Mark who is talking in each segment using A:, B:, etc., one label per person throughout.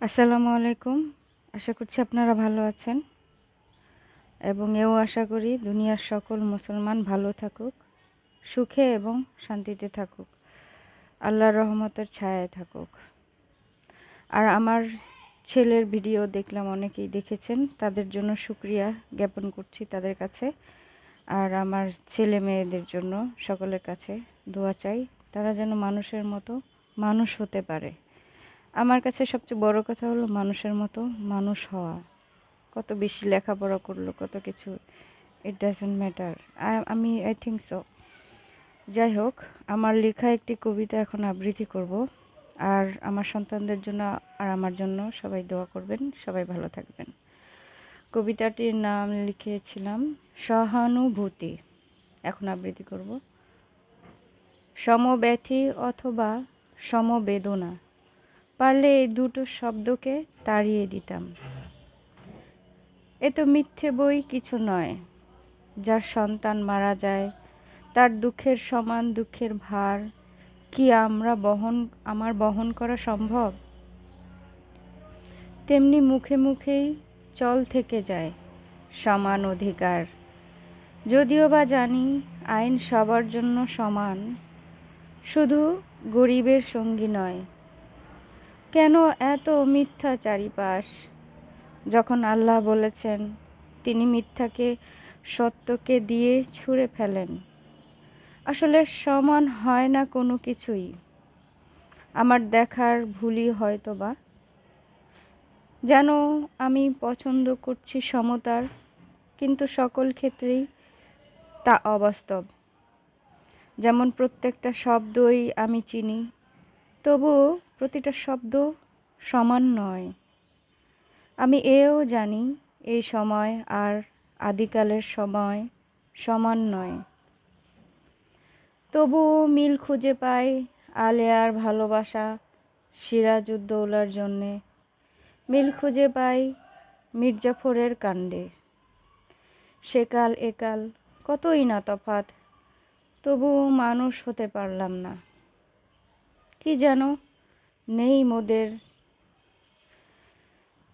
A: আসসালামু আলাইকুম। আশা করছি আপনারা ভালো আছেন এবং এও আশা করি দুনিয়ার সকল মুসলমান ভালো থাকুক, সুখে এবং শান্তিতে থাকুক, আল্লাহর রহমতের ছায়ায় থাকুক। আর আমার ছেলের ভিডিও দেখলাম অনেকেই দেখেছেন, তাদের জন্য শুকরিয়া জ্ঞাপন করছি তাদের কাছে। আর আমার ছেলে মেয়েদের জন্য সকলের কাছে দোয়া চাই, তারা যেন মানুষের মতো মানুষ হতে পারে। আমার কাছে সবচেয়ে বড় কথা হলো মানুষের মতো মানুষ হওয়া। কত বেশি লেখাপড়া করলো, কত কিছু, it doesn't matter. I think so. যাই হোক, আমার লেখা একটি কবিতা এখন আবৃত্তি করব। আর আমার সন্তানদের জন্য আর আমার জন্য সবাই দোয়া করবেন, সবাই ভালো থাকবেন। কবিতাটির নাম লিখেছিলাম সহানুভূতি। এখন আবৃত্তি করব। সমব্যথী অথবা সমবেদনা, পারলে এই দুটো শব্দকে তাড়িয়ে দিতাম। এ তো মিথ্যে বই কিছু নয়। যার সন্তান মারা যায়, তার দুঃখের সমান দুঃখের ভার কি আমার বহন করা সম্ভব? তেমনি মুখে মুখেই চল থেকে যায় সমান অধিকার। যদিও বা জানি আইন সবার জন্য সমান, শুধু গরিবের সঙ্গী নয়। কেন এত মিথ্যা চারিপাশ? যখন আল্লাহ বলেছেন তিনি মিথ্যাকে সত্যকে দিয়ে ছুঁড়ে ফেলেন। আসলে সমান হয় না কোনো কিছুই। আমার দেখার ভুলই হয়তো বা। যেন আমি পছন্দ করছি সমতার, কিন্তু সকল ক্ষেত্রেই তা অবাস্তব। যেমন প্রত্যেকটা শব্দই আমি চিনি, তবুও প্রতিটা শব্দ সমান নয়। আমি এও জানি এই সময় আর আদিকালের সময় সমান নয়। তবুও মিল খুঁজে পাই আলেয়ার ভালোবাসা সিরাজউদ্দৌলার জন্যে, মিল খুঁজে পাই মির্জাফরের কাণ্ডে। সেকাল একাল কতই না তফাৎ, তবুও মানুষ হতে পারলাম না। কি যেন নেই মোদের,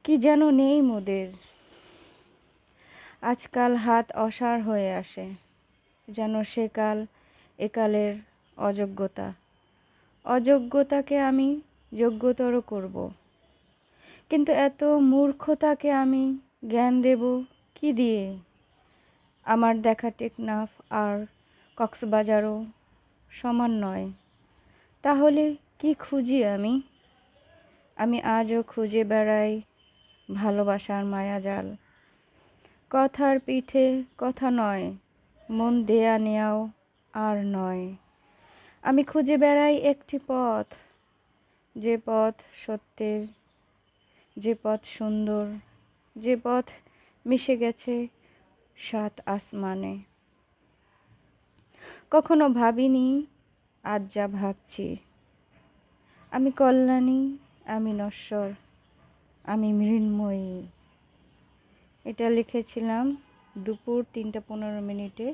A: কি যেন নেই মোদের। আজকাল হাত অসাড় হয়ে আসে, যেন সেকাল একালের অযোগ্যতা। অযোগ্যতাকে আমি যোগ্যতর করব, কিন্তু এত মূর্খতাকে আমি জ্ঞান দেব কি দিয়ে? আমার দেখা টেকনাফ আর কক্সবাজারও সমান নয়। তাহলে কি খুঁজি আমি? আমি আজও খুঁজে বেড়াই ভালোবাসার মায়াজাল। কথার পিঠে কথা নয়, মন দেয়া নেয়াও আর নয়। আমি খুঁজে বেড়াই একটি পথ, যে পথ সত্যের, যে পথ সুন্দর, যে পথ মিশে গেছে সাত আসমানে। কখনো ভাবিনি আজ যা ভাবছি। আমি কল্যাণী, আমি নশ্বর, আমি মৃন্ময়ী। এটা লিখেছিলাম দুপুর ৩টা ১৫ মিনিটে,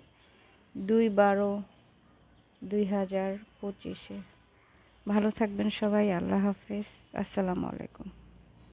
A: ২/১২/২০২৫। ভালো থাকবেন সবাই। আল্লাহ হাফেজ। আসসালামু আলাইকুম।